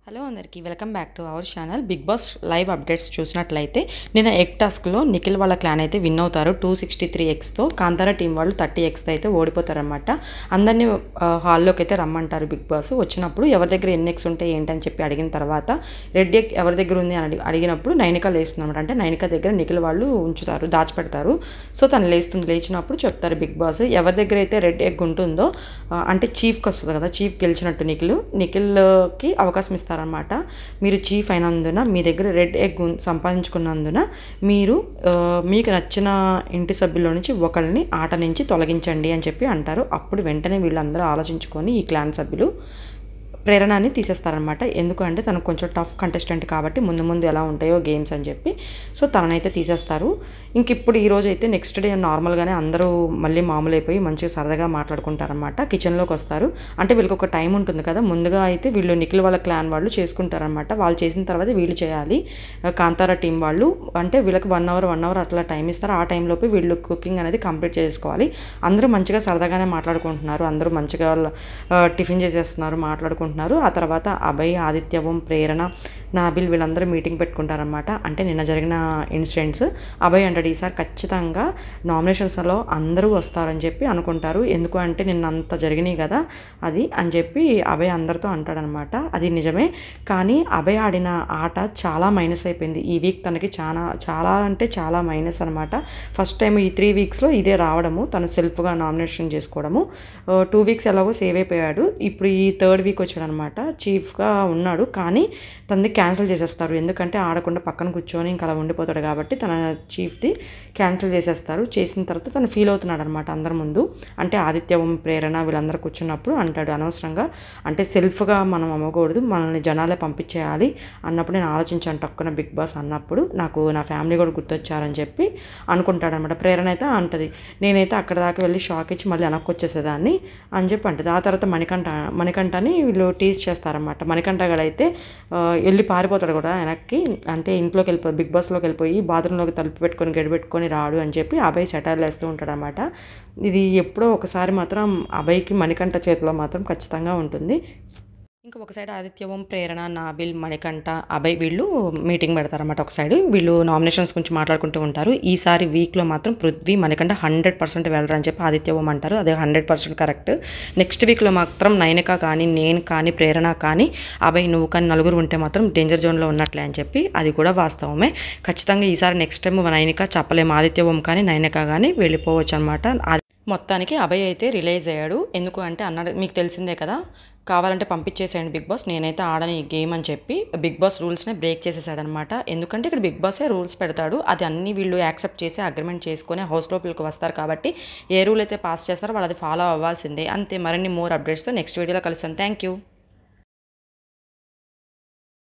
Hello అందరికీ welcome back to our channel. Bigg Boss live updates చూసినట్లయితే నిన్న egg టాస్క్లో నిఖిల్ వాళ్ళ క్లాన్ అయితే విన్ అవుతారు 263Xతో. కాంతారా టీం వాళ్ళు 30Xతో అయితే ఓడిపోతారనమాట. అందరినీ హాల్లోకి అయితే రమ్మంటారు బిగ్ బాస్. వచ్చినప్పుడు ఎవరి దగ్గర ఎన్ని ఎక్స్ ఉంటాయి ఏంటని చెప్పి అడిగిన తర్వాత రెడ్ ఎగ్ ఎవరి దగ్గర ఉంది అని అడిగినప్పుడు నైనిక లేస్తుంది అనమాట. అంటే నైనిక దగ్గర నిఖిల్ వాళ్ళు ఉంచుతారు, దాచిపెడతారు. సో తను లేచినప్పుడు చెప్తారు బిగ్ బాస్ ఎవరి దగ్గర అయితే రెడ్ ఎగ్ ఉంటుందో, అంటే చీఫ్కి వస్తుంది కదా, చీఫ్ గెలిచినట్టు నిఖిల్కి అవకాశం ఇస్తారు అనమాట. మీరు చీఫ్ అయినందున, మీ దగ్గర రెడ్ ఎగ్ సంపాదించుకున్నందున మీకు నచ్చిన ఇంటి సభ్యుల నుంచి ఒకరిని ఆట నుంచి తొలగించండి అని చెప్పి అంటారు. అప్పుడు వెంటనే వీళ్ళందరూ ఆలోచించుకొని ఈ క్లాన్ సభ్యులు ప్రేరణని తీసేస్తారనమాట. ఎందుకంటే తనకు కొంచెం టఫ్ కంటెస్టెంట్ కాబట్టి ముందు ఎలా ఉంటాయో గేమ్స్ అని చెప్పి సో తననైతే తీసేస్తారు. ఇంక ఇప్పుడు ఈరోజు అయితే నెక్స్ట్ డే నార్మల్గానే అందరూ మళ్ళీ మామూలు అయిపోయి మంచిగా సరదాగా మాట్లాడుకుంటారనమాట. కిచెన్లోకి వస్తారు. అంటే వీళ్ళకి ఒక టైం ఉంటుంది కదా, ముందుగా అయితే వీళ్ళు నిఖిల్ వాళ్ళ క్లాన్ వాళ్ళు చేసుకుంటారనమాట. వాళ్ళు చేసిన తర్వాత వీళ్ళు చేయాలి. కాంతారా టీం వాళ్ళు అంటే వీళ్ళకి 1 అవర్ అట్లా టైం ఇస్తారు. ఆ టైంలోపు వీళ్ళు కుకింగ్ అనేది కంప్లీట్ చేసుకోవాలి. అందరూ మంచిగా సరదాగానే మాట్లాడుకుంటున్నారు. అందరూ మంచిగా టిఫిన్ చేసేస్తున్నారు, మాట్లాడుకుంటున్నారు. ఆ తర్వాత అభయ్, ఆదిత్య ఓం, ప్రేరణ, నాబిల్ వీళ్ళందరూ మీటింగ్ పెట్టుకుంటారనమాట. అంటే నిన్న జరిగిన ఇన్సిడెంట్స్ అభయ్ అంటాడు ఈసారి ఖచ్చితంగా నామినేషన్స్లో అందరూ వస్తారని చెప్పి అనుకుంటారు. ఎందుకు అంటే నిన్న అంత జరిగినాయి కదా అది అని చెప్పి అభయ్ అందరితో అంటాడనమాట. అది నిజమే, కానీ అభయ్ ఆడిన ఆట చాలా మైనస్ అయిపోయింది ఈ వీక్. తనకి చాలా అంటే చాలా మైనస్ అనమాట. ఫస్ట్ టైం ఈ 3 వీక్స్లో ఇదే రావడము, తను సెల్ఫ్గా నామినేషన్ చేసుకోవడము. 2 వీక్స్ ఎలాగో సేవ్ అయిపోయాడు. ఇప్పుడు ఈ 3rd వీక్ వచ్చాడు అనమాట. చీఫ్గా ఉన్నాడు కానీ తనది క్యాన్సిల్ చేసేస్తారు. ఎందుకంటే ఆడకుండా పక్కన కూర్చొని ఇంకా అలా ఉండిపోతాడు కాబట్టి తన చీఫ్ది క్యాన్సిల్ చేసేస్తారు. చేసిన తర్వాత తను ఫీల్ అవుతున్నాడు అనమాట అందరి ముందు. అంటే ఆదిత్య ఓం, ప్రేరణ వీళ్ళందరూ కూర్చున్నప్పుడు అంటాడు అనవసరంగా అంటే సెల్ఫ్గా మనం అమ్మకూడదు, మనల్ని జనాలే పంపించేయాలి అన్నప్పుడు నేను ఆలోచించాను టక్కున బిగ్ బాస్ అన్నప్పుడు నాకు నా ఫ్యామిలీ కూడా గుర్తొచ్చారని చెప్పి అనుకుంటాడనమాట. ప్రేరణ అయితే అంటది నేనైతే అక్కడ దాకా వెళ్ళి షాక్ ఇచ్చి మళ్ళీ వెనక్కి వచ్చేసేదాన్ని అని చెప్పి అంటది. ఆ తర్వాత మణికంఠని వీళ్ళు టీజ్ చేస్తారన్నమాట. మణికంఠ గడైతే వెళ్ళి పారిపోతాడు కూడా వెనక్కి, అంటే ఇంట్లోకి వెళ్ళిపోయి బిగ్ బాస్లోకి వెళ్ళిపోయి బాత్రూంలోకి తలుపు పెట్టుకొని గడిపెట్టుకొని రాడు అని చెప్పి అభయ్ సెటైర్లు వేస్తూ ఉంటాడు అనమాట. ఇది ఎప్పుడో ఒకసారి మాత్రం అభయ్కి మణికంఠ చేతిలో మాత్రం ఖచ్చితంగా ఉంటుంది. ఇంకా ఒక సైడ్ ఆదిత్య ఓం, ప్రేరణ, నాబిల్, మణికంఠ, అభయ్ వీళ్ళు మీటింగ్ పెడతారన్నమాట. ఒక సైడ్ వీళ్ళు నామినేషన్స్ గురించి మాట్లాడుకుంటూ ఉంటారు. ఈసారి వీక్లో మాత్రం పృథ్వీ, మణికంఠ 100% వెళ్ళరని చెప్పి ఆదిత్య ఓం అంటారు. అదే 100% కరెక్ట్. నెక్స్ట్ వీక్లో మాత్రం నైనిక కానీ, నేను కానీ, ప్రేరణ కానీ, అభయ్ నువ్వు కానీ నలుగురు ఉంటే మాత్రం డేంజర్ జోన్లో ఉన్నట్లే అని చెప్పి అది కూడా వాస్తవమే. ఖచ్చితంగా ఈసారి నెక్స్ట్ టైం నైనిక చెప్పలేము, ఆదిత్య ఓం కానీ నైనిక కానీ వెళ్ళిపోవచ్చు అనమాట. మొత్తానికి అభయ్ అయితే రిలైజ్ అయ్యాడు. ఎందుకు అంటే అన్నాడు మీకు తెలిసిందే కదా, కావాలంటే పంపించేసేయండి బిగ్ బాస్, నేనైతే ఆడని ఈ గేమ్ అని చెప్పి బిగ్ బాస్ రూల్స్ని బ్రేక్ చేసేసాడనమాట. ఎందుకంటే ఇక్కడ బిగ్ బాసే రూల్స్ పెడతాడు, అది అన్నీ వీళ్ళు యాక్సెప్ట్ చేసి అగ్రిమెంట్ చేసుకొని హౌస్ లోపలికి వస్తారు కాబట్టి ఏ రూల్ అయితే పాస్ చేస్తారో వాళ్ళు అది ఫాలో అవ్వాల్సిందే. అంతే. మరిన్ని మోర్ అప్డేట్స్తో నెక్స్ట్ వీడియోలో కలుస్తాను. Thank you.